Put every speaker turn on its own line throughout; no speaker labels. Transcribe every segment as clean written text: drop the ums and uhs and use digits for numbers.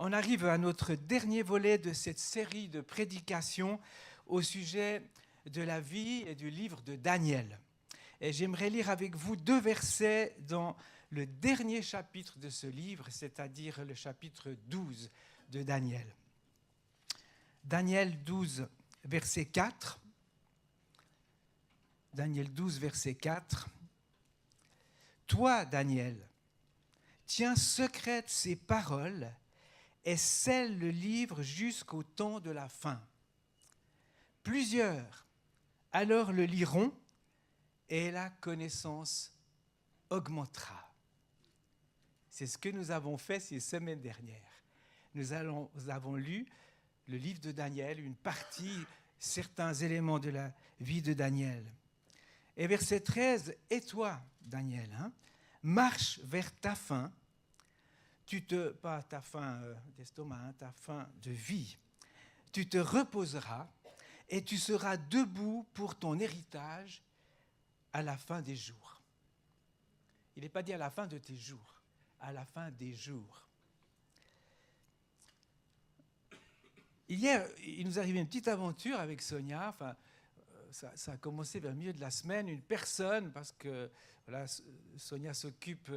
on arrive à notre dernier volet de cette série de prédications au sujet de la vie et du livre de Daniel. Et j'aimerais lire avec vous 2 versets dans le dernier chapitre de ce livre, c'est-à-dire le chapitre 12 de Daniel. Daniel 12, verset 4. Daniel 12, verset 4. « Toi, Daniel, tiens secrètes ces paroles et scelle le livre jusqu'au temps de la fin. Plusieurs alors le liront et la connaissance augmentera. » C'est ce que nous avons fait ces semaines dernières. Nous avons lu le livre de Daniel, une partie, certains éléments de la vie de Daniel. Et verset 13, « Et toi, Daniel, marche vers ta fin, pas ta fin d'estomac, ta fin de vie. Tu te reposeras et tu seras debout pour ton héritage à la fin des jours. » Il n'est pas dit à la fin de tes jours, à la fin des jours. Hier, il nous arrivait une petite aventure avec Sonia. Ça a commencé vers le milieu de la semaine. Une personne, parce que voilà, Sonia s'occupe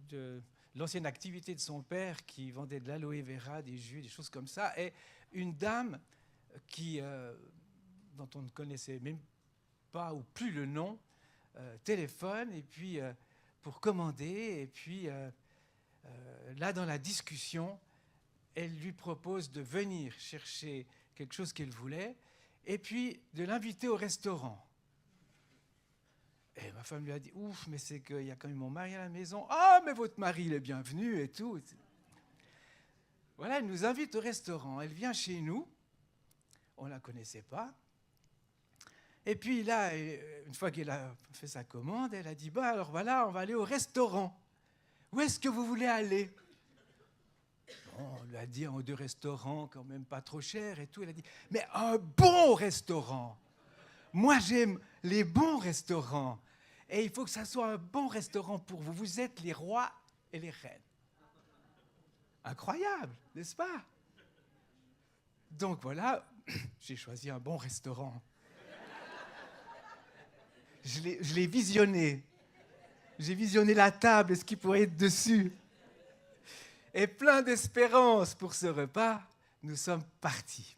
de l'ancienne activité de son père qui vendait de l'aloe vera, des jus, des choses comme ça, et une dame dont on ne connaissait même pas ou plus le nom, téléphone et puis pour commander, et puis là dans la discussion, elle lui propose de venir chercher quelque chose qu'elle voulait et puis de l'inviter au restaurant. Et ma femme lui a dit « Ouf, mais c'est qu'il y a quand même mon mari à la maison. Ah, mais votre mari, il est bienvenu et tout. » Voilà, elle nous invite au restaurant. Elle vient chez nous. On ne la connaissait pas. Et puis là, une fois qu'elle a fait sa commande, elle a dit « Bah, alors voilà, on va aller au restaurant. Où est-ce que vous voulez aller ?» Bon, on lui a dit « 1 ou 2 restaurants, quand même pas trop cher et tout. » Elle a dit « Mais un bon restaurant. Moi, j'aime les bons restaurants. Et il faut que ça soit un bon restaurant pour vous. Vous êtes les rois et les reines. » Incroyable, n'est-ce pas? Donc voilà, j'ai choisi un bon restaurant. Je l'ai visionné. J'ai visionné la table et ce qui pourrait être dessus. Et plein d'espérance pour ce repas, nous sommes partis.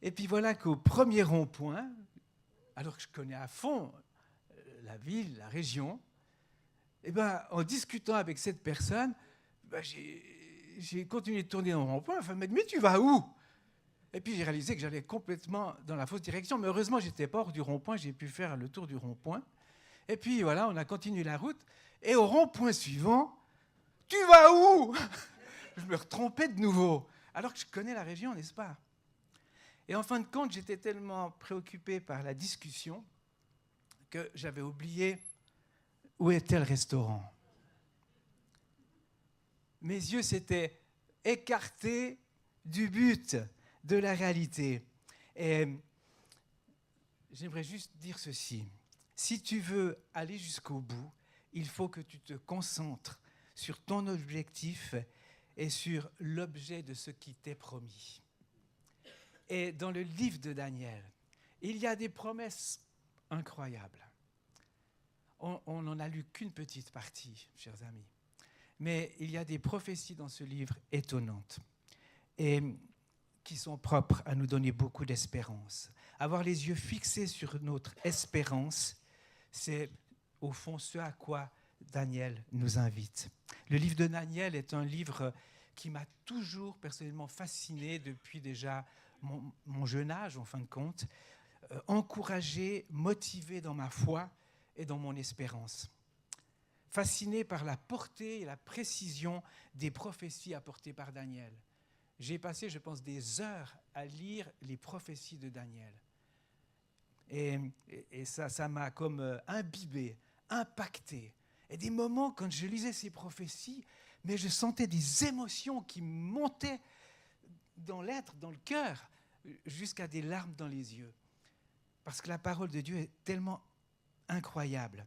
Et puis voilà qu'au premier rond-point, alors que je connais à fond la ville, la région, et en discutant avec cette personne, j'ai continué de tourner dans le rond-point. Enfin, mais tu vas où? Et puis j'ai réalisé que j'allais complètement dans la fausse direction. Mais heureusement, je n'étais pas hors du rond-point. J'ai pu faire le tour du rond-point. Et puis voilà, on a continué la route. Et au rond-point suivant, tu vas où? Je me retrompais de nouveau. Alors que je connais la région, n'est-ce pas? Et en fin de compte, j'étais tellement préoccupé par la discussion que j'avais oublié où était le restaurant. Mes yeux s'étaient écartés du but, de la réalité. Et j'aimerais juste dire ceci. Si tu veux aller jusqu'au bout, il faut que tu te concentres sur ton objectif et sur l'objet de ce qui t'est promis. Et dans le livre de Daniel, il y a des promesses incroyables. On n'en a lu qu'une petite partie, chers amis. Mais il y a des prophéties dans ce livre étonnantes et qui sont propres à nous donner beaucoup d'espérance. Avoir les yeux fixés sur notre espérance, c'est au fond ce à quoi Daniel nous invite. Le livre de Daniel est un livre qui m'a toujours personnellement fasciné depuis déjà mon jeune âge, en fin de compte, encouragé, motivé dans ma foi et dans mon espérance. Fasciné par la portée et la précision des prophéties apportées par Daniel. J'ai passé, je pense, des heures à lire les prophéties de Daniel. Et ça m'a comme imbibé, impacté. Et des moments, quand je lisais ces prophéties, mais je sentais des émotions qui montaient dans l'être, dans le cœur, jusqu'à des larmes dans les yeux. Parce que la parole de Dieu est tellement incroyable.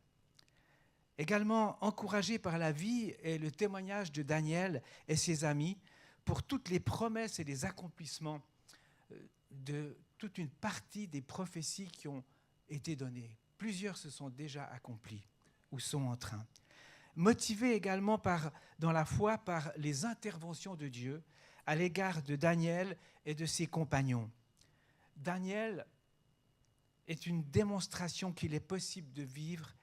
Également encouragé par la vie et le témoignage de Daniel et ses amis, pour toutes les promesses et les accomplissements de toute une partie des prophéties qui ont été données. Plusieurs se sont déjà accomplis ou sont en train. Motivé également dans la foi par les interventions de Dieu à l'égard de Daniel et de ses compagnons. Daniel est une démonstration qu'il est possible de vivre,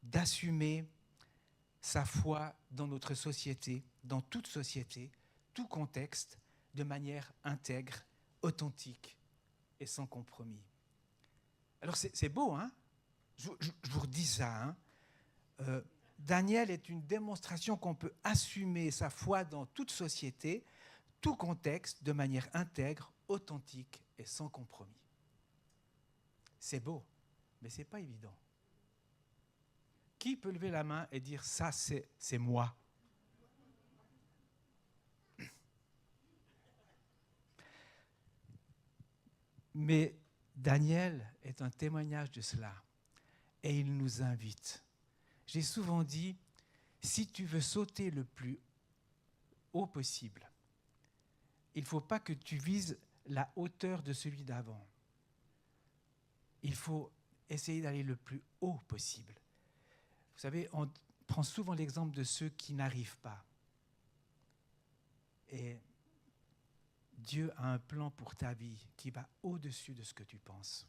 d'assumer sa foi dans notre société, dans toute société, tout contexte, de manière intègre, authentique et sans compromis. Alors c'est beau, hein? Je vous redis ça. Hein? Daniel est une démonstration qu'on peut assumer sa foi dans toute société, tout contexte, de manière intègre, authentique et sans compromis. C'est beau, mais ce n'est pas évident. Qui peut lever la main et dire « ça, c'est moi » ? Mais Daniel est un témoignage de cela et il nous invite. J'ai souvent dit, si tu veux sauter le plus haut possible, il ne faut pas que tu vises la hauteur de celui d'avant. Il faut essayer d'aller le plus haut possible. Vous savez, on prend souvent l'exemple de ceux qui n'arrivent pas. Et Dieu a un plan pour ta vie qui va au-dessus de ce que tu penses.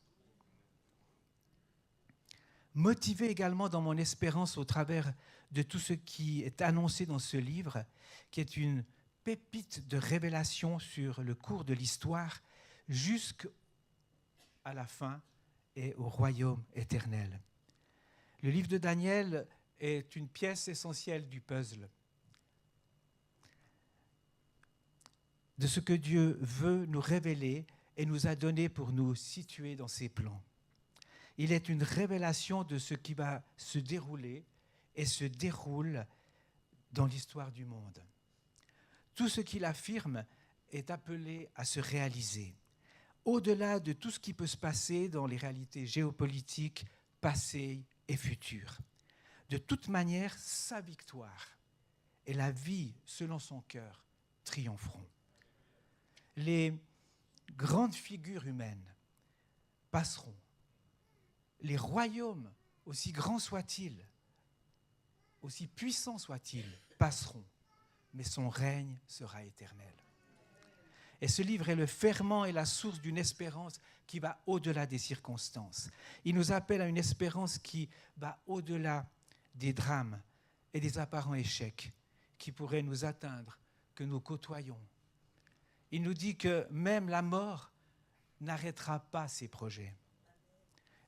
Motivé également dans mon espérance au travers de tout ce qui est annoncé dans ce livre, qui est une pépite de révélation sur le cours de l'histoire jusqu'à la fin et au royaume éternel. Le livre de Daniel est une pièce essentielle du puzzle, de ce que Dieu veut nous révéler et nous a donné pour nous situer dans ses plans. Il est une révélation de ce qui va se dérouler et se déroule dans l'histoire du monde. Tout ce qu'il affirme est appelé à se réaliser, au-delà de tout ce qui peut se passer dans les réalités géopolitiques, passées et futures. De toute manière, sa victoire et la vie selon son cœur triompheront. Les grandes figures humaines passeront. Les royaumes, aussi grands soient-ils, aussi puissants soient-ils, passeront. Mais son règne sera éternel. Et ce livre est le ferment et la source d'une espérance qui va au-delà des circonstances. Il nous appelle à une espérance qui va au-delà des drames et des apparents échecs qui pourraient nous atteindre, que nous côtoyons. Il nous dit que même la mort n'arrêtera pas ses projets.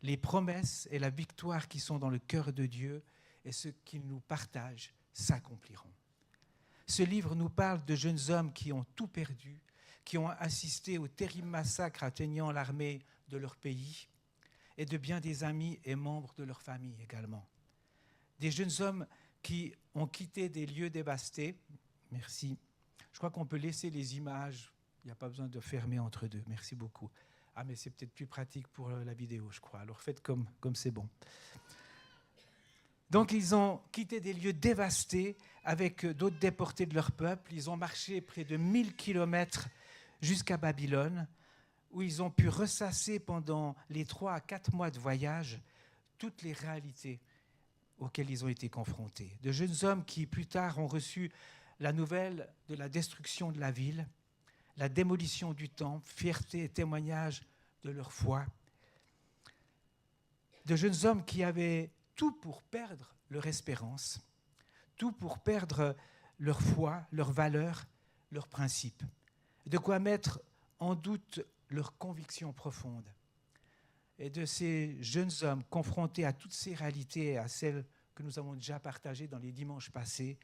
Les promesses et la victoire qui sont dans le cœur de Dieu et ce qu'il nous partage s'accompliront. Ce livre nous parle de jeunes hommes qui ont tout perdu, qui ont assisté au terrible massacre atteignant l'armée de leur pays et de bien des amis et membres de leur famille également. Des jeunes hommes qui ont quitté des lieux dévastés. Merci. Je crois qu'on peut laisser les images. Il n'y a pas besoin de fermer entre deux. Merci beaucoup. Ah, mais c'est peut-être plus pratique pour la vidéo, je crois. Alors faites comme c'est bon. Donc ils ont quitté des lieux dévastés avec d'autres déportés de leur peuple. Ils ont marché près de 1000 kilomètres jusqu'à Babylone, où ils ont pu ressasser pendant les 3 à 4 mois de voyage toutes les réalités auxquelles ils ont été confrontés. De jeunes hommes qui, plus tard, ont reçu la nouvelle de la destruction de la ville, la démolition du temple, fierté et témoignage de leur foi. De jeunes hommes qui avaient tout pour perdre leur espérance, tout pour perdre leur foi, leurs valeurs, leurs principes. De quoi mettre en doute leurs convictions profondes. Et de ces jeunes hommes confrontés à toutes ces réalités et à celles que nous avons déjà partagées dans les dimanches passés,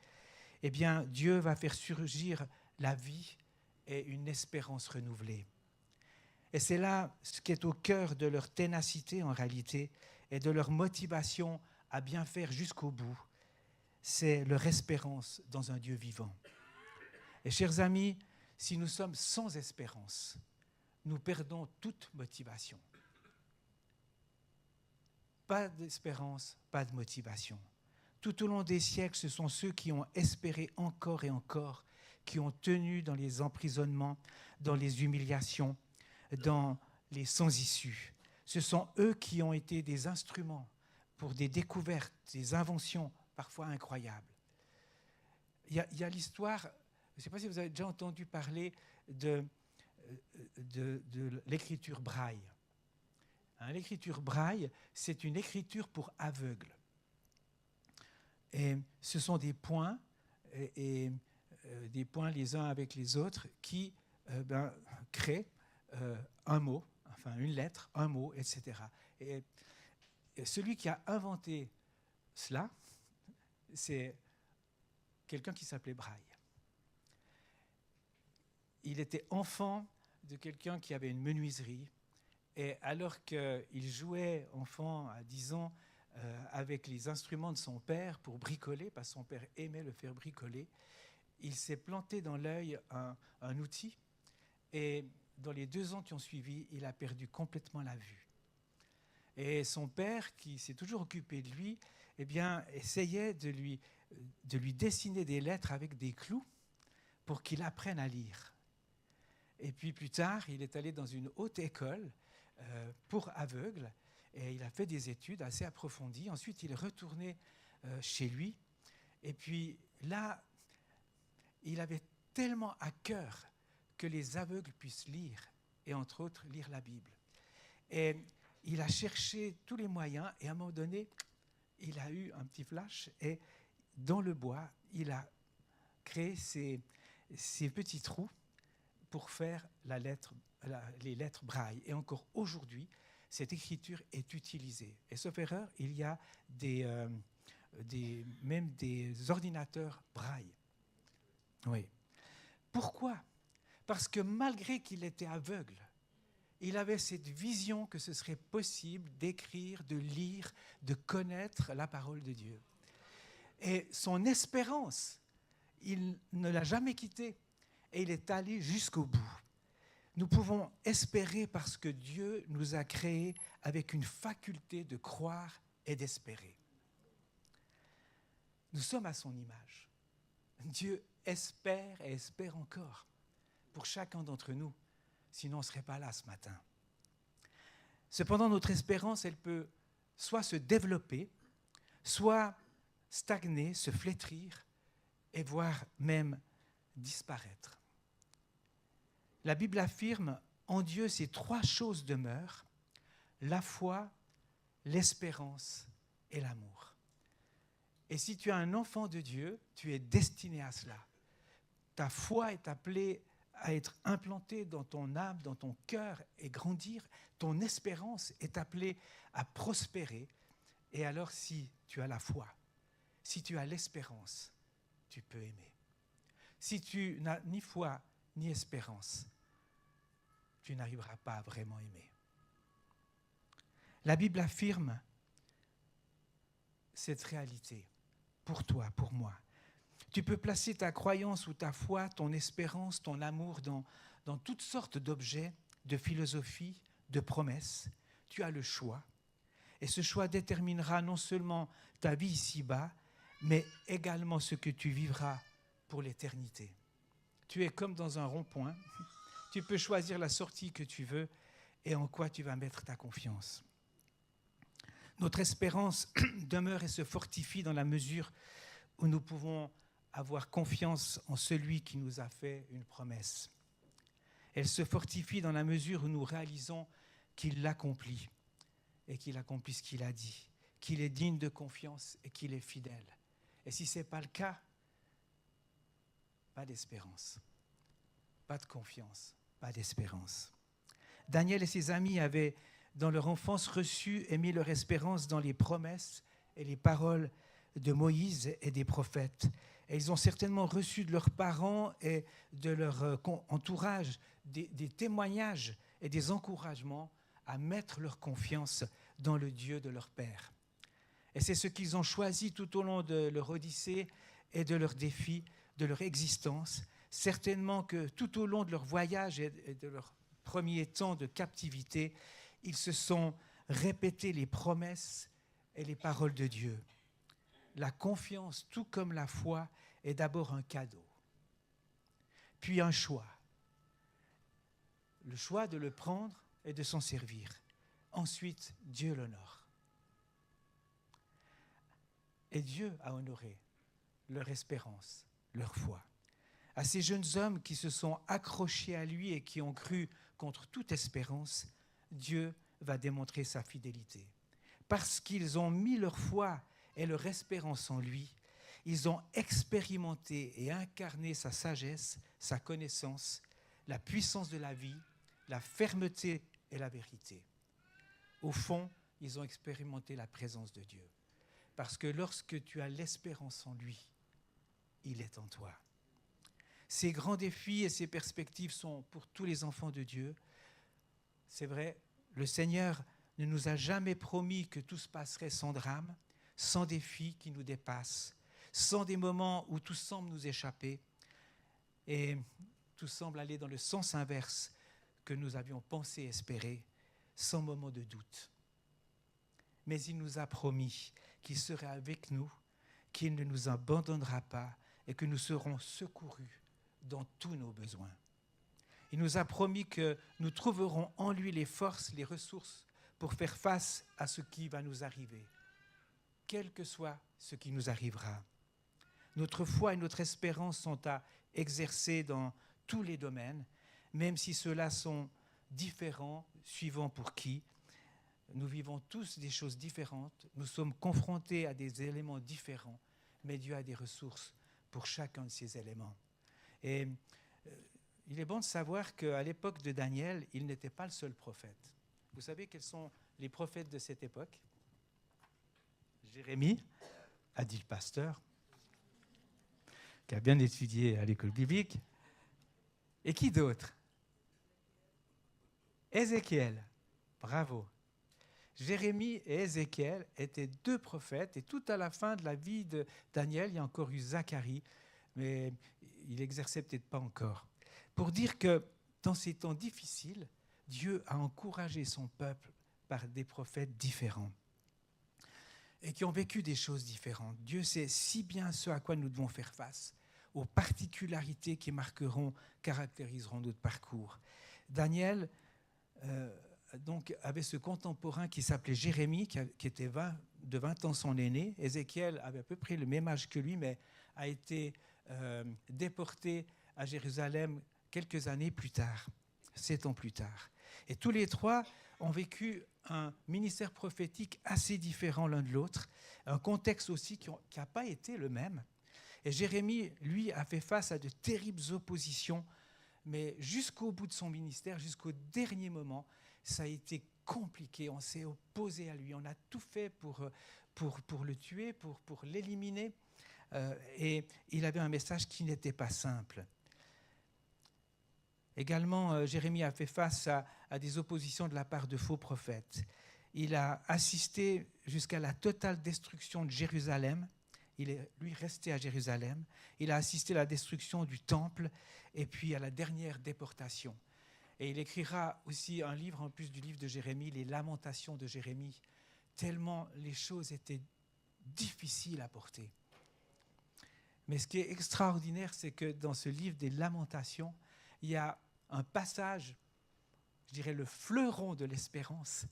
eh bien, Dieu va faire surgir la vie et une espérance renouvelée. Et c'est là ce qui est au cœur de leur ténacité en réalité et de leur motivation à bien faire jusqu'au bout. C'est leur espérance dans un Dieu vivant. Et chers amis, si nous sommes sans espérance, nous perdons toute motivation. Pas d'espérance, pas de motivation. Tout au long des siècles, ce sont ceux qui ont espéré encore et encore qui ont tenu dans les emprisonnements, dans les humiliations, dans les sans-issue. Ce sont eux qui ont été des instruments pour des découvertes, des inventions parfois incroyables. Il y a l'histoire, je ne sais pas si vous avez déjà entendu parler de l'écriture braille. L'écriture braille, c'est une écriture pour aveugles. Et ce sont des points, des points les uns avec les autres, qui créent un mot, enfin une lettre, un mot, etc. Et celui qui a inventé cela, c'est quelqu'un qui s'appelait Braille. Il était enfant de quelqu'un qui avait une menuiserie, et alors qu'il jouait, enfant, à 10 ans, avec les instruments de son père pour bricoler, parce que son père aimait le faire bricoler, il s'est planté dans l'œil un outil, et dans les 2 ans qui ont suivi, il a perdu complètement la vue. Et son père, qui s'est toujours occupé de lui, eh bien, essayait de lui dessiner des lettres avec des clous pour qu'il apprenne à lire. Et puis plus tard, il est allé dans une haute école pour aveugles, et il a fait des études assez approfondies. Ensuite, il est retourné chez lui. Et puis là, il avait tellement à cœur que les aveugles puissent lire, et entre autres, lire la Bible. Et il a cherché tous les moyens, et à un moment donné, il a eu un petit flash, et dans le bois, il a créé ces petits trous pour faire les lettres braille. Et encore aujourd'hui, cette écriture est utilisée. Et sauf erreur, il y a même des ordinateurs braille. Oui. Pourquoi ? Parce que malgré qu'il était aveugle, il avait cette vision que ce serait possible d'écrire, de lire, de connaître la parole de Dieu. Et son espérance, il ne l'a jamais quittée, et il est allé jusqu'au bout. Nous pouvons espérer parce que Dieu nous a créés avec une faculté de croire et d'espérer. Nous sommes à son image. Dieu espère et espère encore pour chacun d'entre nous, sinon on ne serait pas là ce matin. Cependant, notre espérance, elle peut soit se développer, soit stagner, se flétrir, et voire même disparaître. La Bible affirme, en Dieu, ces 3 choses demeurent, la foi, l'espérance et l'amour. Et si tu es un enfant de Dieu, tu es destiné à cela. Ta foi est appelée à être implantée dans ton âme, dans ton cœur et grandir. Ton espérance est appelée à prospérer. Et alors, si tu as la foi, si tu as l'espérance, tu peux aimer. Si tu n'as ni foi ni espérance, tu n'arriveras pas à vraiment aimer. La Bible affirme cette réalité pour toi, pour moi. Tu peux placer ta croyance ou ta foi, ton espérance, ton amour dans toutes sortes d'objets, de philosophies, de promesses. Tu as le choix. Et ce choix déterminera non seulement ta vie ici-bas, mais également ce que tu vivras pour l'éternité. Tu es comme dans un rond-point. Tu peux choisir la sortie que tu veux et en quoi tu vas mettre ta confiance. Notre espérance demeure et se fortifie dans la mesure où nous pouvons avoir confiance en celui qui nous a fait une promesse. Elle se fortifie dans la mesure où nous réalisons qu'il l'accomplit et qu'il accomplit ce qu'il a dit, qu'il est digne de confiance et qu'il est fidèle. Et si ce n'est pas le cas, pas d'espérance, pas de confiance, pas d'espérance. Daniel et ses amis avaient, dans leur enfance, reçu et mis leur espérance dans les promesses et les paroles de Moïse et des prophètes. Et ils ont certainement reçu de leurs parents et de leur entourage des témoignages et des encouragements à mettre leur confiance dans le Dieu de leur père. Et c'est ce qu'ils ont choisi tout au long de leur odyssée et de leurs défis, de leur existence. Certainement que tout au long de leur voyage et de leur premier temps de captivité, ils se sont répétés les promesses et les paroles de Dieu. La confiance, tout comme la foi, est d'abord un cadeau. puis un choix. Le choix de le prendre et de s'en servir. Ensuite, Dieu l'honore. Et Dieu a honoré leur espérance, leur foi. À ces jeunes hommes qui se sont accrochés à lui et qui ont cru contre toute espérance, Dieu va démontrer sa fidélité. Parce qu'ils ont mis leur foi et leur espérance en lui, ils ont expérimenté et incarné sa sagesse, sa connaissance, la puissance de la vie, la fermeté et la vérité. Au fond, ils ont expérimenté la présence de Dieu. Parce que lorsque tu as l'espérance en lui, il est en toi. Ces grands défis et ces perspectives sont pour tous les enfants de Dieu. C'est vrai, le Seigneur ne nous a jamais promis que tout se passerait sans drame, sans défis qui nous dépassent, sans des moments où tout semble nous échapper et tout semble aller dans le sens inverse que nous avions pensé espérer, sans moment de doute. Mais il nous a promis qu'il serait avec nous, qu'il ne nous abandonnera pas et que nous serons secourus dans tous nos besoins. Il nous a promis que nous trouverons en lui les forces, les ressources pour faire face à ce qui va nous arriver, quel que soit ce qui nous arrivera. Notre foi et notre espérance sont à exercer dans tous les domaines, même si ceux-là sont différents, suivant pour qui. Nous vivons tous des choses différentes, nous sommes confrontés à des éléments différents, mais Dieu a des ressources pour chacun de ces éléments. Et il est bon de savoir qu'à l'époque de Daniel, il n'était pas le seul prophète. Vous savez quels sont les prophètes de cette époque? Jérémie, a dit le pasteur, qui a bien étudié à l'école biblique. Et qui d'autre? Ézéchiel, bravo. Jérémie et Ézéchiel étaient deux prophètes, et tout à la fin de la vie de Daniel, il y a encore eu Zacharie, mais il n'exerçait peut-être pas encore. Pour dire que dans ces temps difficiles, Dieu a encouragé son peuple par des prophètes différents et qui ont vécu des choses différentes. Dieu sait si bien ce à quoi nous devons faire face, aux particularités qui caractériseront notre parcours. Daniel donc avait ce contemporain qui s'appelait Jérémie, qui était de 20 ans son aîné. Ézéchiel avait à peu près le même âge que lui, mais a été déporté à Jérusalem quelques années plus tard, 7 ans plus tard. Et tous les trois ont vécu un ministère prophétique assez différent l'un de l'autre, un contexte aussi qui n'a pas été le même. Et Jérémie, lui, a fait face à de terribles oppositions, mais jusqu'au bout de son ministère, jusqu'au dernier moment, ça a été compliqué. On s'est opposé à lui, on a tout fait pour le tuer, pour l'éliminer. Et il avait un message qui n'était pas simple. Également, Jérémie a fait face à des oppositions de la part de faux prophètes. Il a assisté jusqu'à la totale destruction de Jérusalem. Il est, lui, resté à Jérusalem. Il a assisté à la destruction du temple et puis à la dernière déportation. Et il écrira aussi un livre, en plus du livre de Jérémie, les Lamentations de Jérémie, tellement les choses étaient difficiles à porter. Mais ce qui est extraordinaire, c'est que dans ce livre des Lamentations, il y a un passage, je dirais le fleuron de l'espérance.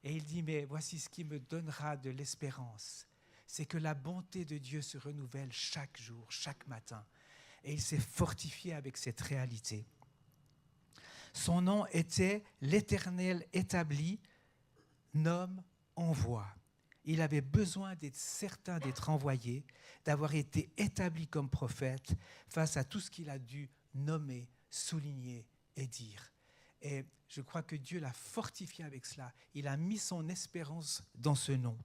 Et il dit, mais voici ce qui me donnera de l'espérance. C'est que la bonté de Dieu se renouvelle chaque jour, chaque matin. Et il s'est fortifié avec cette réalité. Son nom était l'Éternel établi, nomme, envoie. Il avait besoin d'être certain d'être envoyé, d'avoir été établi comme prophète face à tout ce qu'il a dû nommer, souligner et dire. Et je crois que Dieu l'a fortifié avec cela. Il a mis son espérance dans ce nom.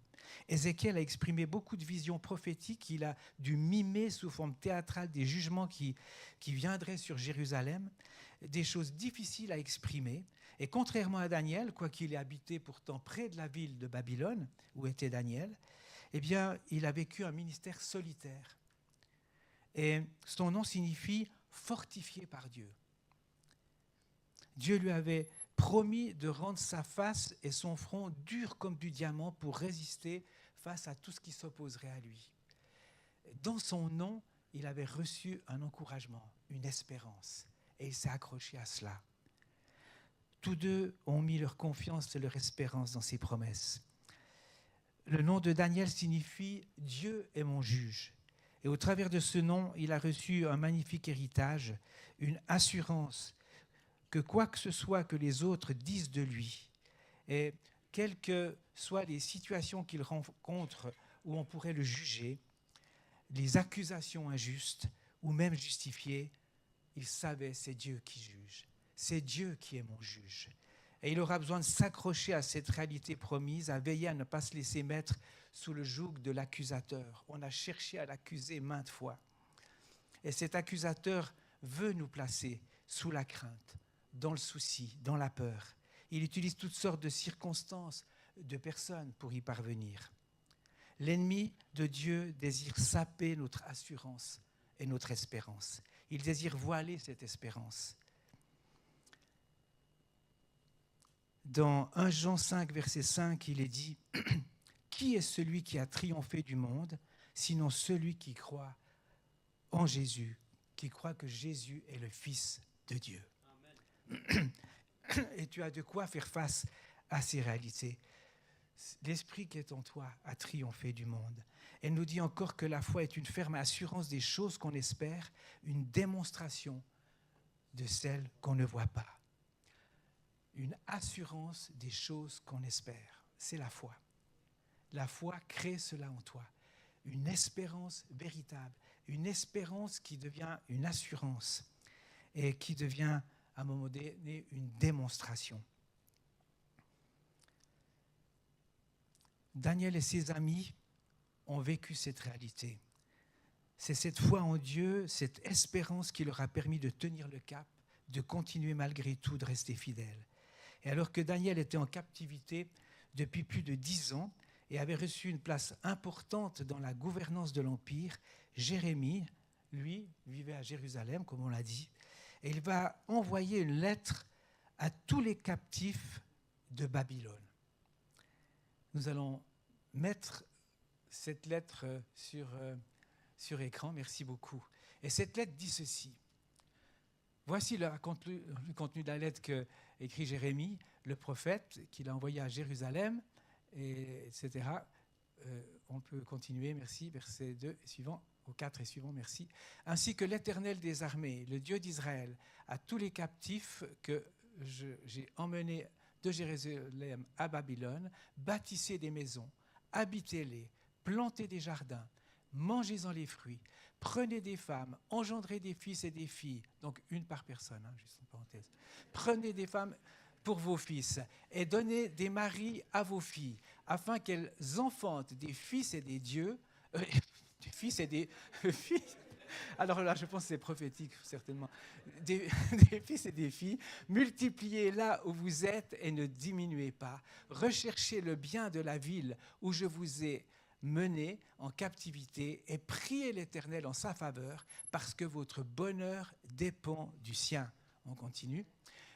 Ézéchiel a exprimé beaucoup de visions prophétiques. Il a dû mimer sous forme théâtrale des jugements qui viendraient sur Jérusalem, des choses difficiles à exprimer. Et contrairement à Daniel, quoiqu'il ait habité pourtant près de la ville de Babylone, où était Daniel, eh bien, il a vécu un ministère solitaire. Et son nom signifie « fortifié par Dieu ». Dieu lui avait promis de rendre sa face et son front durs comme du diamant pour résister face à tout ce qui s'opposerait à lui. Dans son nom, il avait reçu un encouragement, une espérance. Et il s'est accroché à cela. Tous deux ont mis leur confiance et leur espérance dans ses promesses. Le nom de Daniel signifie « Dieu est mon juge ». Et au travers de ce nom, il a reçu un magnifique héritage, une assurance que quoi que ce soit que les autres disent de lui, et quelles que soient les situations qu'il rencontre où on pourrait le juger, les accusations injustes ou même justifiées, il savait c'est Dieu qui juge, c'est Dieu qui est mon juge. Et il aura besoin de s'accrocher à cette réalité promise, à veiller à ne pas se laisser mettre sous le joug de l'accusateur. On a cherché à l'accuser maintes fois. Et cet accusateur veut nous placer sous la crainte, dans le souci, dans la peur. Il utilise toutes sortes de circonstances, de personnes pour y parvenir. L'ennemi de Dieu désire saper notre assurance et notre espérance. Il désire voiler cette espérance. Dans 1 Jean 5, verset 5, il est dit « Qui est celui qui a triomphé du monde, sinon celui qui croit en Jésus, qui croit que Jésus est le Fils de Dieu. » Amen. Et tu as de quoi faire face à ces réalités. L'Esprit qui est en toi a triomphé du monde. Elle nous dit encore que la foi est une ferme assurance des choses qu'on espère, une démonstration de celles qu'on ne voit pas. Une assurance des choses qu'on espère. C'est la foi. La foi crée cela en toi. Une espérance véritable. Une espérance qui devient une assurance et qui devient, à un moment donné, une démonstration. Daniel et ses amis ont vécu cette réalité. C'est cette foi en Dieu, cette espérance qui leur a permis de tenir le cap, de continuer malgré tout, de rester fidèles. Et alors que Daniel était en captivité depuis plus de 10 ans et avait reçu une place importante dans la gouvernance de l'Empire, Jérémie, lui, vivait à Jérusalem, comme on l'a dit, et il va envoyer une lettre à tous les captifs de Babylone. Nous allons mettre cette lettre sur écran, merci beaucoup. Et cette lettre dit ceci. Voici le contenu de la lettre qu'écrit Jérémie, le prophète, qu'il a envoyé à Jérusalem, etc. On peut continuer, merci, verset 2 et suivant, au 4 et suivant, merci. Ainsi que l'Éternel des armées, le Dieu d'Israël, à tous les captifs que j'ai emmenés de Jérusalem à Babylone, bâtissez des maisons, habitez-les, plantez des jardins, mangez-en les fruits, prenez des femmes, engendrez des fils et des filles, donc une par personne, juste une parenthèse. Prenez des femmes pour vos fils et donnez des maris à vos filles, afin qu'elles enfantent des fils et des dieux, des fils et des fils. Alors là, je pense que c'est prophétique, certainement. Des fils et des filles, multipliez là où vous êtes et ne diminuez pas. Recherchez le bien de la ville où je vous ai mené en captivité et priez l'Éternel en sa faveur parce que votre bonheur dépend du sien. On continue.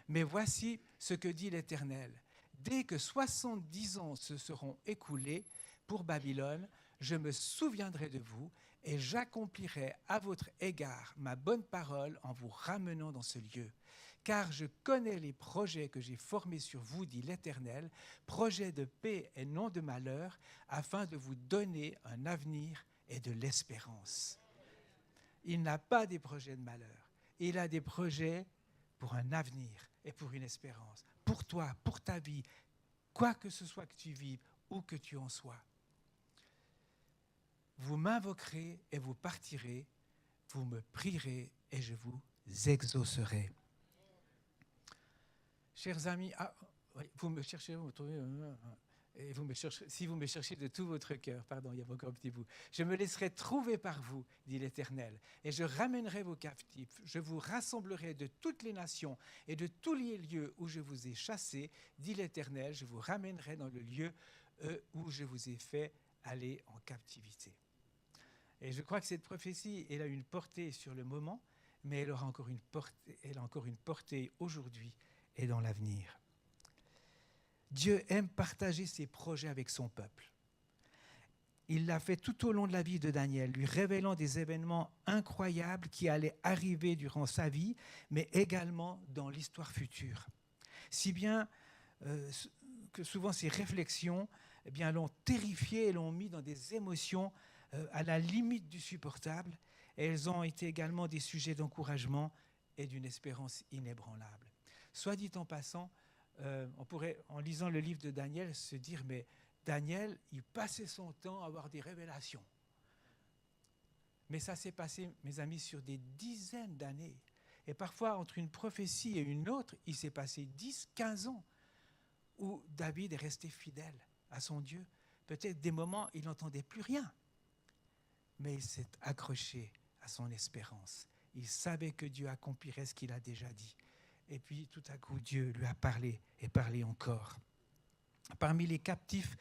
Mais voici ce que dit l'Éternel. Dès que 70 ans se seront écoulés pour Babylone, je me souviendrai de vous et j'accomplirai à votre égard ma bonne parole en vous ramenant dans ce lieu. Car je connais les projets que j'ai formés sur vous, dit l'Éternel, projets de paix et non de malheur, afin de vous donner un avenir et de l'espérance. Il n'a pas des projets de malheur, il a des projets pour un avenir et pour une espérance. Pour toi, pour ta vie, quoi que ce soit que tu vives, où que tu en sois. Vous m'invoquerez et vous partirez, vous me prierez et je vous exaucerai. Chers amis, vous me cherchez, vous me trouvez, et vous me cherchez, si vous me cherchez de tout votre cœur, pardon, il y a encore un petit bout, je me laisserai trouver par vous, dit l'Éternel, et je ramènerai vos captifs, je vous rassemblerai de toutes les nations et de tous les lieux où je vous ai chassés, dit l'Éternel, je vous ramènerai dans le lieu où je vous ai fait aller en captivité. Et je crois que cette prophétie, elle a une portée sur le moment, mais elle a encore une portée aujourd'hui et dans l'avenir. Dieu aime partager ses projets avec son peuple. Il l'a fait tout au long de la vie de Daniel, lui révélant des événements incroyables qui allaient arriver durant sa vie, mais également dans l'histoire future. Si bien que souvent ces réflexions l'ont terrifié et l'ont mis dans des émotions à la limite du supportable. Et elles ont été également des sujets d'encouragement et d'une espérance inébranlable. Soit dit en passant, on pourrait, en lisant le livre de Daniel, se dire, mais Daniel, il passait son temps à avoir des révélations. Mais ça s'est passé, mes amis, sur des dizaines d'années. Et parfois, entre une prophétie et une autre, il s'est passé 10, 15 ans où David est resté fidèle à son Dieu. Peut-être des moments, il n'entendait plus rien. Mais il s'est accroché à son espérance. Il savait que Dieu accomplirait ce qu'il a déjà dit. Et puis, tout à coup, Dieu lui a parlé et parlé encore. Parmi les captifs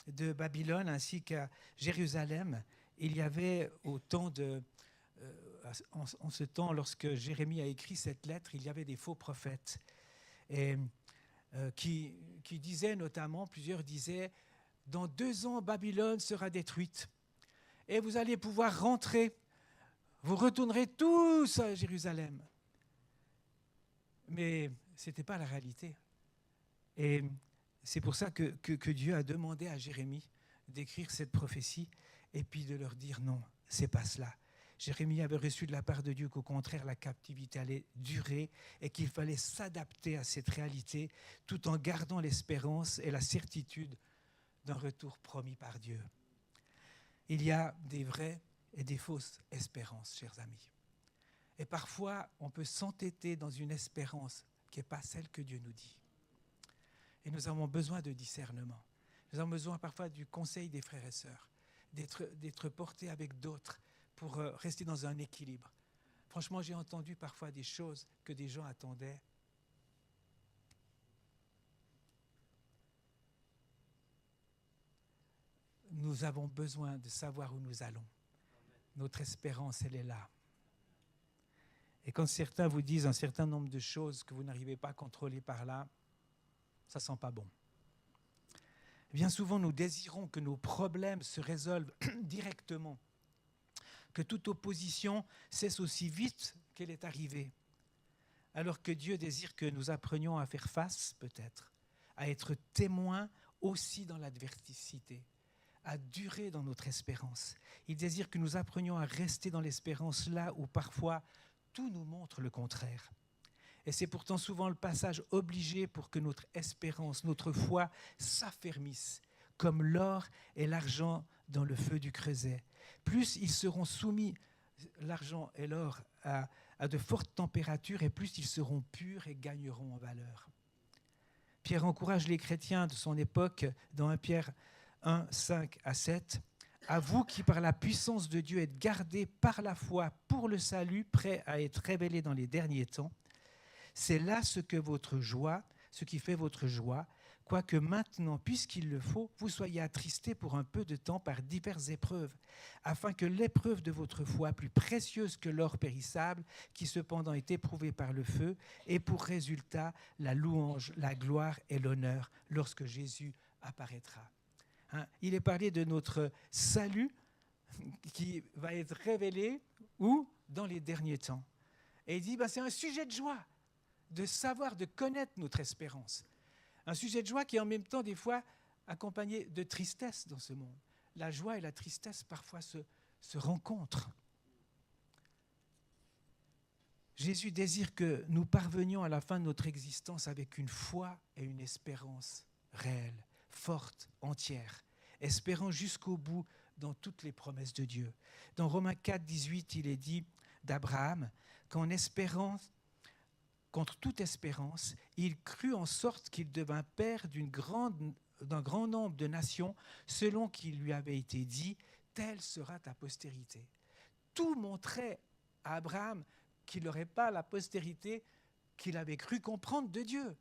de Babylone ainsi qu'à Jérusalem, il y avait en ce temps, lorsque Jérémie a écrit cette lettre, il y avait des faux prophètes et, qui disaient notamment, plusieurs disaient, « Dans 2 ans, Babylone sera détruite et vous allez pouvoir rentrer, vous retournerez tous à Jérusalem. » Mais ce n'était pas la réalité. Et c'est pour ça que Dieu a demandé à Jérémie d'écrire cette prophétie et puis de leur dire non, ce n'est pas cela. Jérémie avait reçu de la part de Dieu qu'au contraire, la captivité allait durer et qu'il fallait s'adapter à cette réalité tout en gardant l'espérance et la certitude d'un retour promis par Dieu. Il y a des vraies et des fausses espérances, chers amis. Et parfois, on peut s'entêter dans une espérance qui n'est pas celle que Dieu nous dit. Et nous avons besoin de discernement. Nous avons besoin parfois du conseil des frères et sœurs, d'être portés avec d'autres pour rester dans un équilibre. Franchement, j'ai entendu parfois des choses que des gens attendaient. Nous avons besoin de savoir où nous allons. Notre espérance, elle est là. Et quand certains vous disent un certain nombre de choses que vous n'arrivez pas à contrôler par là, ça ne sent pas bon. Bien souvent, nous désirons que nos problèmes se résolvent directement, que toute opposition cesse aussi vite qu'elle est arrivée, alors que Dieu désire que nous apprenions à faire face, peut-être, à être témoins aussi dans l'adversité, à durer dans notre espérance. Il désire que nous apprenions à rester dans l'espérance là où parfois tout nous montre le contraire. Et c'est pourtant souvent le passage obligé pour que notre espérance, notre foi s'affermisse, comme l'or et l'argent dans le feu du creuset. Plus ils seront soumis, l'argent et l'or, à de fortes températures, et plus ils seront purs et gagneront en valeur. Pierre encourage les chrétiens de son époque dans 1 Pierre 1, 5 à 7. « À vous qui, par la puissance de Dieu, êtes gardés par la foi pour le salut, prêt à être révélé dans les derniers temps. C'est là ce qui fait votre joie, quoique maintenant, puisqu'il le faut, vous soyez attristés pour un peu de temps par diverses épreuves, afin que l'épreuve de votre foi, plus précieuse que l'or périssable, qui cependant est éprouvé par le feu, ait pour résultat la louange, la gloire et l'honneur lorsque Jésus apparaîtra. » Il est parlé de notre salut qui va être révélé où ? Dans les derniers temps. Et il dit, c'est un sujet de joie de savoir, de connaître notre espérance. Un sujet de joie qui est en même temps des fois accompagné de tristesse dans ce monde. La joie et la tristesse parfois se rencontrent. Jésus désire que nous parvenions à la fin de notre existence avec une foi et une espérance réelle, forte, entière, espérant jusqu'au bout dans toutes les promesses de Dieu. Dans Romains 4, 18, il est dit d'Abraham qu'en espérant, contre toute espérance, il crut en sorte qu'il devint père d'un grand nombre de nations, selon qu'il lui avait été dit, telle sera ta postérité. Tout montrait à Abraham qu'il n'aurait pas la postérité qu'il avait cru comprendre de Dieu.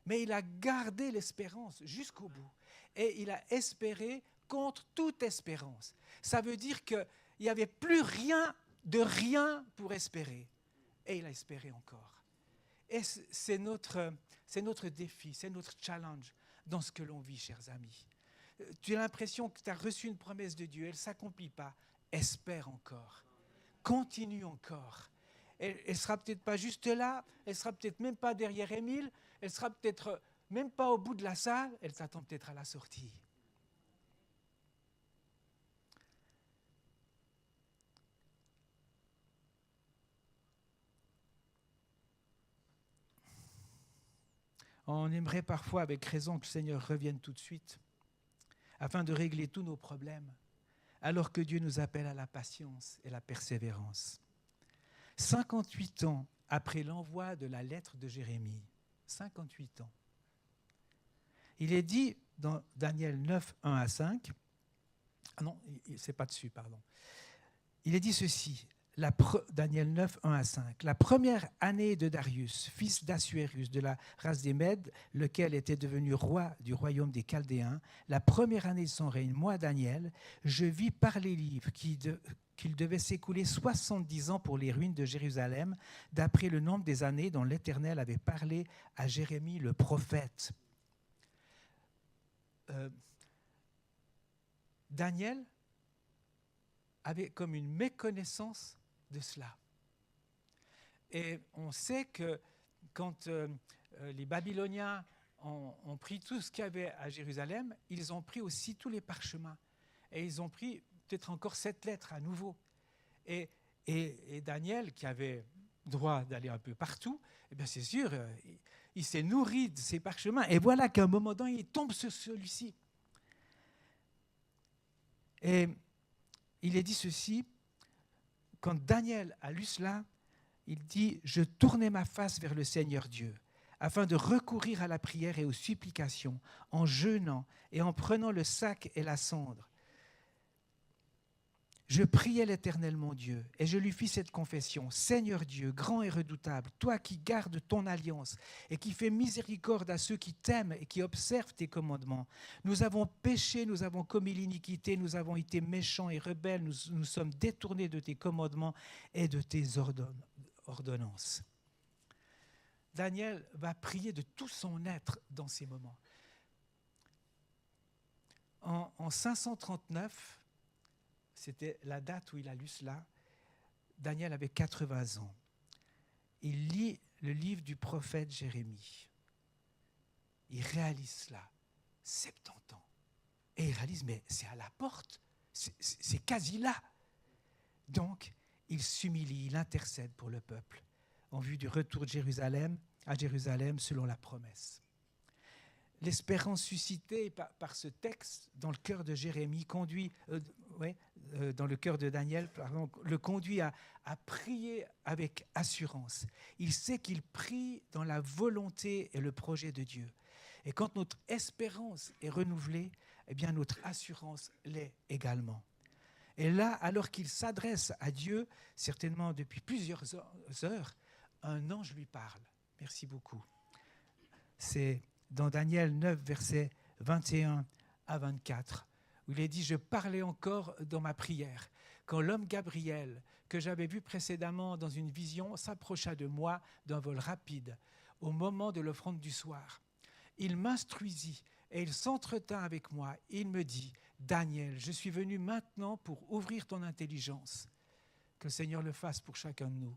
Mais il a gardé l'espérance jusqu'au bout. Et il a espéré contre toute espérance. Ça veut dire qu'il n'y avait plus rien pour espérer. Et il a espéré encore. Et c'est notre défi, c'est notre challenge dans ce que l'on vit, chers amis. tu as l'impression que tu as reçu une promesse de Dieu, elle ne s'accomplit pas. Espère encore. Continue encore. Elle ne sera peut-être pas juste là, elle ne sera peut-être même pas derrière Émile, elle ne sera peut-être même pas au bout de la salle, elle s'attend peut-être à la sortie. On aimerait parfois avec raison que le Seigneur revienne tout de suite, afin de régler tous nos problèmes, alors que Dieu nous appelle à la patience et la persévérance. 58 ans après l'envoi de la lettre de Jérémie, 58 ans, il est dit dans Daniel 9, 1 à 5, ah non, c'est pas dessus, pardon. Il est dit ceci, Daniel 9, 1 à 5. La première année de Darius, fils d'Assuérus, de la race des Mèdes, lequel était devenu roi du royaume des Chaldéens, la première année de son règne, moi, Daniel, je vis par les livres qu'il devait s'écouler 70 ans pour les ruines de Jérusalem, d'après le nombre des années dont l'Éternel avait parlé à Jérémie le prophète. Daniel avait comme une méconnaissance de cela. Et on sait que quand les Babyloniens ont pris tout ce qu'il y avait à Jérusalem, ils ont pris aussi tous les parchemins. Et ils ont pris peut-être encore 7 lettres à nouveau. Et Daniel, qui avait droit d'aller un peu partout, eh bien c'est sûr, il s'est nourri de ces parchemins. Et voilà qu'à un moment donné, il tombe sur celui-ci. Et il est dit ceci, quand Daniel a lu cela, il dit « Je tournai ma face vers le Seigneur Dieu, afin de recourir à la prière et aux supplications, en jeûnant et en prenant le sac et la cendre. Je priai l'Éternel mon Dieu, et je lui fis cette confession. Seigneur Dieu, grand et redoutable, toi qui gardes ton alliance et qui fais miséricorde à ceux qui t'aiment et qui observent tes commandements. Nous avons péché, nous avons commis l'iniquité, nous avons été méchants et rebelles, nous sommes détournés de tes commandements et de tes ordonnances. » Daniel va prier de tout son être dans ces moments. En 539, c'était la date où il a lu cela, Daniel avait 80 ans. Il lit le livre du prophète Jérémie. Il réalise cela, 70 ans. Et il réalise, mais c'est à la porte, c'est quasi là. Donc, il s'humilie, il intercède pour le peuple, en vue du retour à Jérusalem selon la promesse. L'espérance suscitée par ce texte dans le cœur de Jérémie dans le cœur de Daniel, le conduit à prier avec assurance. Il sait qu'il prie dans la volonté et le projet de Dieu. Et quand notre espérance est renouvelée, eh bien notre assurance l'est également. Et là, alors qu'il s'adresse à Dieu, certainement depuis plusieurs heures, un ange lui parle. Merci beaucoup. C'est dans Daniel 9, versets 21 à 24, où il est dit « Je parlais encore dans ma prière, quand l'homme Gabriel, que j'avais vu précédemment dans une vision, s'approcha de moi d'un vol rapide, au moment de l'offrande du soir. Il m'instruisit et il s'entretint avec moi. Il me dit « Daniel, je suis venu maintenant pour ouvrir ton intelligence. » Que le Seigneur le fasse pour chacun de nous.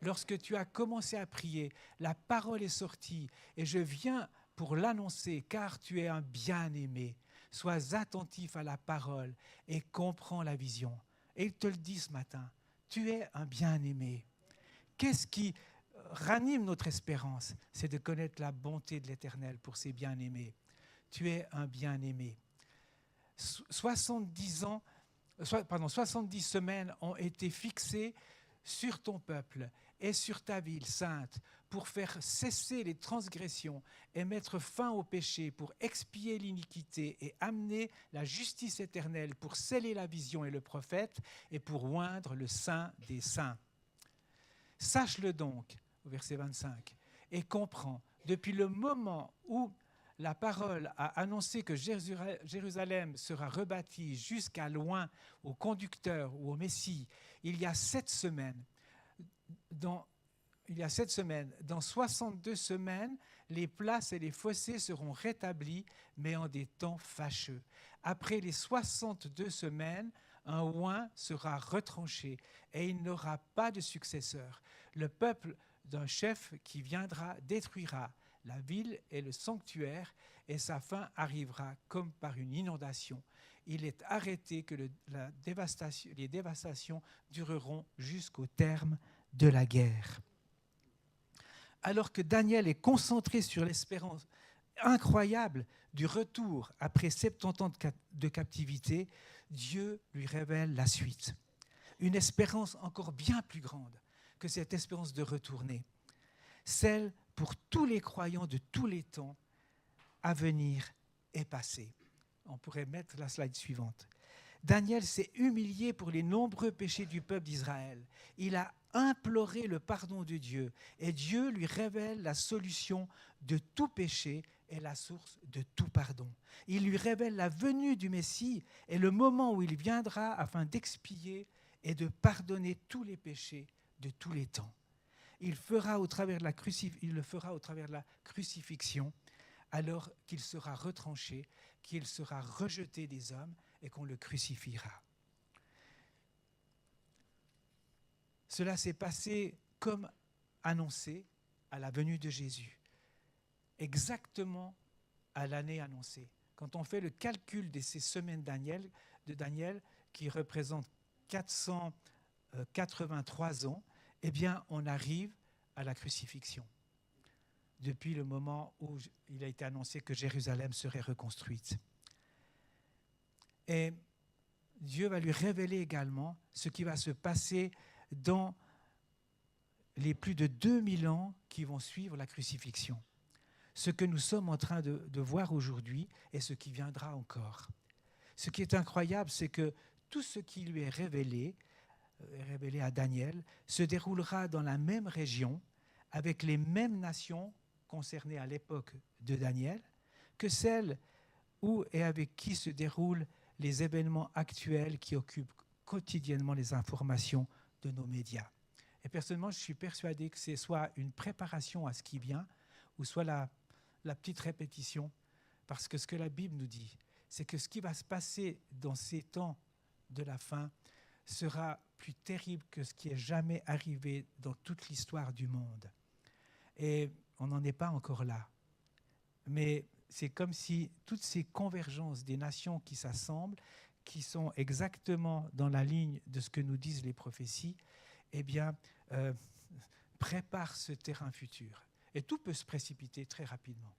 Lorsque tu as commencé à prier, la parole est sortie et je viens pour l'annoncer, car tu es un bien-aimé. Sois attentif à la parole et comprends la vision. Et il te le dit ce matin, tu es un bien-aimé. Qu'est-ce qui ranime notre espérance? C'est de connaître la bonté de l'Éternel pour ses bien-aimés. Tu es un bien-aimé. 70 semaines ont été fixées sur ton peuple et sur ta ville sainte pour faire cesser les transgressions et mettre fin au péché, pour expier l'iniquité et amener la justice éternelle, pour sceller la vision et le prophète et pour oindre le saint des saints. Sache-le donc, au verset 25, et comprends, depuis le moment où la parole a annoncé que Jérusalem sera rebâtie jusqu'à loin au conducteur ou au Messie, il y a 7 semaines. Dans 62 semaines, les places et les fossés seront rétablis, mais en des temps fâcheux. Après les 62 semaines, un oint sera retranché et il n'aura pas de successeur. Le peuple d'un chef qui viendra détruira la ville et le sanctuaire, et sa fin arrivera comme par une inondation. Il est arrêté que les dévastations dureront jusqu'au terme de la guerre. Alors que Daniel est concentré sur l'espérance incroyable du retour après 70 ans de captivité, Dieu lui révèle la suite. Une espérance encore bien plus grande que cette espérance de retourner. Celle pour tous les croyants de tous les temps à venir et passé. On pourrait mettre la slide suivante. Daniel s'est humilié pour les nombreux péchés du peuple d'Israël. Il a imploré le pardon de Dieu et Dieu lui révèle la solution de tout péché et la source de tout pardon. Il lui révèle la venue du Messie et le moment où il viendra afin d'expier et de pardonner tous les péchés de tous les temps. Il le fera au travers de la crucifixion, alors qu'il sera retranché, qu'il sera rejeté des hommes et qu'on le crucifiera. Cela s'est passé comme annoncé à la venue de Jésus, exactement à l'année annoncée. Quand on fait le calcul de ces semaines de Daniel, qui représentent 483 ans, eh bien, on arrive à la crucifixion, depuis le moment où il a été annoncé que Jérusalem serait reconstruite. Et Dieu va lui révéler également ce qui va se passer dans les plus de 2000 ans qui vont suivre la crucifixion. Ce que nous sommes en train de voir aujourd'hui et ce qui viendra encore. Ce qui est incroyable, c'est que tout ce qui lui est révélé à Daniel, se déroulera dans la même région, avec les mêmes nations concernées à l'époque de Daniel, que celles où et avec qui se déroulent les événements actuels qui occupent quotidiennement les informations de nos médias. Et personnellement, je suis persuadé que c'est soit une préparation à ce qui vient, ou soit la petite répétition, parce que ce que la Bible nous dit, c'est que ce qui va se passer dans ces temps de la fin sera plus terrible que ce qui est jamais arrivé dans toute l'histoire du monde. Et on n'en est pas encore là. Mais c'est comme si toutes ces convergences des nations qui s'assemblent, qui sont exactement dans la ligne de ce que nous disent les prophéties, eh bien, préparent ce terrain futur. Et tout peut se précipiter très rapidement.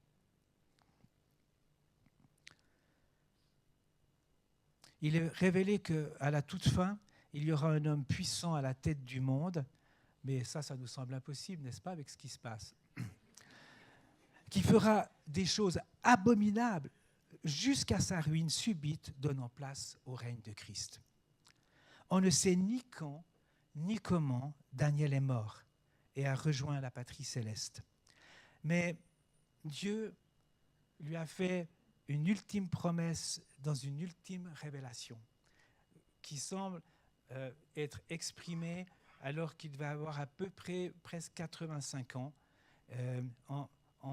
Il est révélé qu'à la toute fin, il y aura un homme puissant à la tête du monde, mais ça nous semble impossible, n'est-ce pas, avec ce qui se passe, qui fera des choses abominables jusqu'à sa ruine subite, donnant place au règne de Christ. On ne sait ni quand, ni comment Daniel est mort et a rejoint la patrie céleste. Mais Dieu lui a fait une ultime promesse dans une ultime révélation qui semble être exprimée alors qu'il devait avoir à peu près presque 85 ans, en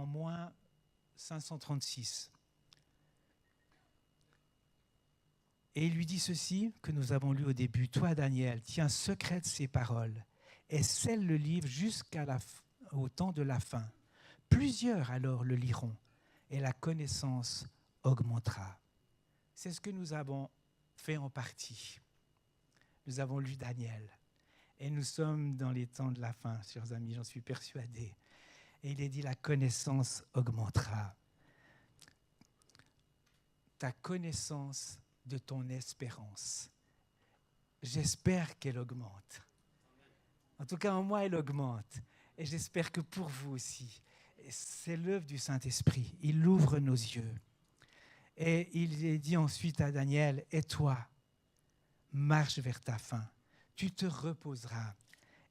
moins 536. Et il lui dit ceci que nous avons lu au début. « Toi, Daniel, tiens secret de ces paroles et scelle le livre jusqu'au temps de la fin. Plusieurs alors le liront et la connaissance augmentera. » C'est ce que nous avons fait en partie. Nous avons lu Daniel. Et nous sommes dans les temps de la fin, chers amis, j'en suis persuadé. Et il est dit, la connaissance augmentera. Ta connaissance de ton espérance. J'espère qu'elle augmente. En tout cas, en moi, elle augmente. Et j'espère que pour vous aussi. Et c'est l'œuvre du Saint-Esprit. Il ouvre nos yeux. Et il est dit ensuite à Daniel, « Et toi, marche vers ta fin. Tu te reposeras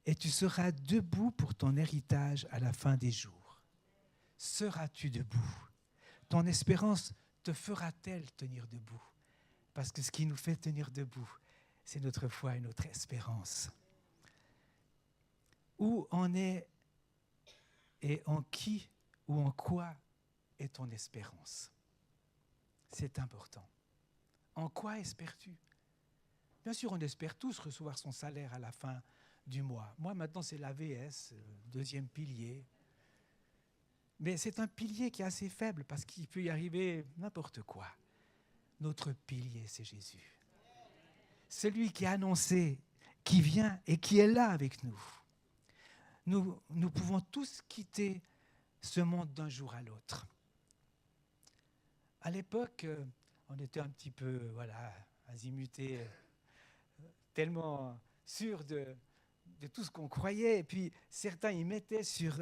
et tu seras debout pour ton héritage à la fin des jours. Seras-tu debout? Ton espérance te fera-t-elle tenir debout? » Parce que ce qui nous fait tenir debout, c'est notre foi et notre espérance. Où en est et en qui ou en quoi est ton espérance? C'est important. En quoi espères-tu? Bien sûr, on espère tous recevoir son salaire à la fin du mois. Moi, maintenant, c'est l'AVS, deuxième pilier. Mais c'est un pilier qui est assez faible parce qu'il peut y arriver n'importe quoi. Notre pilier, c'est Jésus. Celui qui a annoncé, qui vient et qui est là avec nous. Nous pouvons tous quitter ce monde d'un jour à l'autre. À l'époque, on était un petit peu, azimutés, tellement sûrs de tout ce qu'on croyait. Et puis, certains y mettaient sur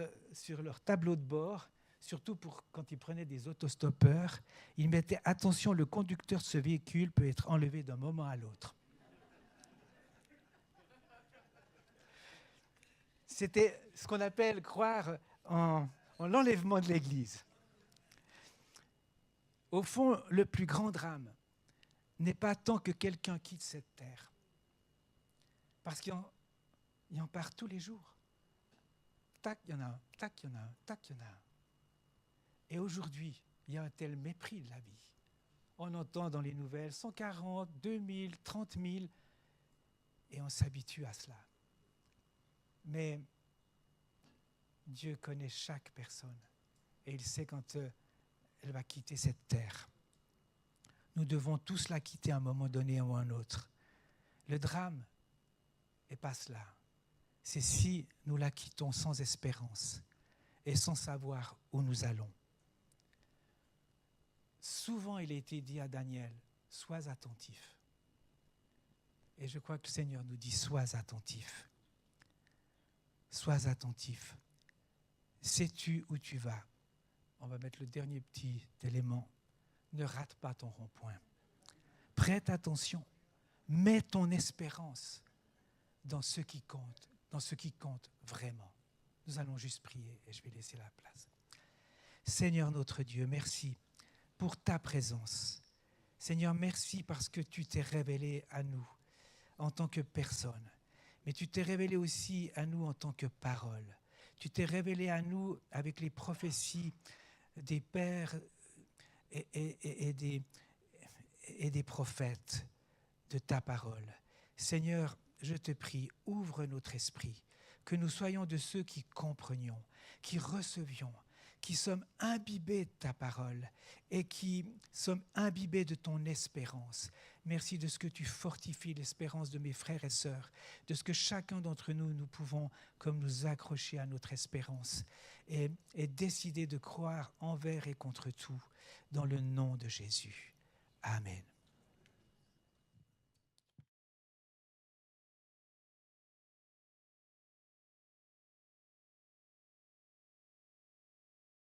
leur tableau de bord, surtout quand ils prenaient des autostoppeurs, ils mettaient « Attention, le conducteur de ce véhicule peut être enlevé d'un moment à l'autre ». C'était ce qu'on appelle croire en l'enlèvement de l'Église. Au fond, le plus grand drame n'est pas tant que quelqu'un quitte cette terre, parce qu'il en part tous les jours. Tac, il y en a un, tac, il y en a un, tac, il y en a un. Et aujourd'hui, il y a un tel mépris de la vie. On entend dans les nouvelles 140, 2000, 30 000, et on s'habitue à cela. Mais Dieu connaît chaque personne, et il sait quand elle va quitter cette terre. Nous devons tous la quitter à un moment donné ou à un autre. Le drame n'est pas cela. C'est si nous la quittons sans espérance et sans savoir où nous allons. Souvent, il a été dit à Daniel, « Sois attentif ». Et je crois que le Seigneur nous dit, « Sois attentif ». Sois attentif. Sais-tu où tu vas? On va mettre le dernier petit élément. Ne rate pas ton rond-point. Prête attention. Mets ton espérance dans ce qui compte vraiment. Nous allons juste prier et je vais laisser la place. Seigneur notre Dieu, merci pour ta présence. Seigneur, merci parce que tu t'es révélé à nous en tant que personne. Mais tu t'es révélé aussi à nous en tant que parole. Tu t'es révélé à nous avec les prophéties des pères et des prophètes de ta parole. Seigneur, je te prie, ouvre notre esprit, que nous soyons de ceux qui comprenions, qui recevions, qui sommes imbibés de ta parole et qui sommes imbibés de ton espérance. Merci de ce que tu fortifies l'espérance de mes frères et sœurs, de ce que chacun d'entre nous, nous pouvons comme nous accrocher à notre espérance et décider de croire envers et contre tout dans le nom de Jésus. Amen.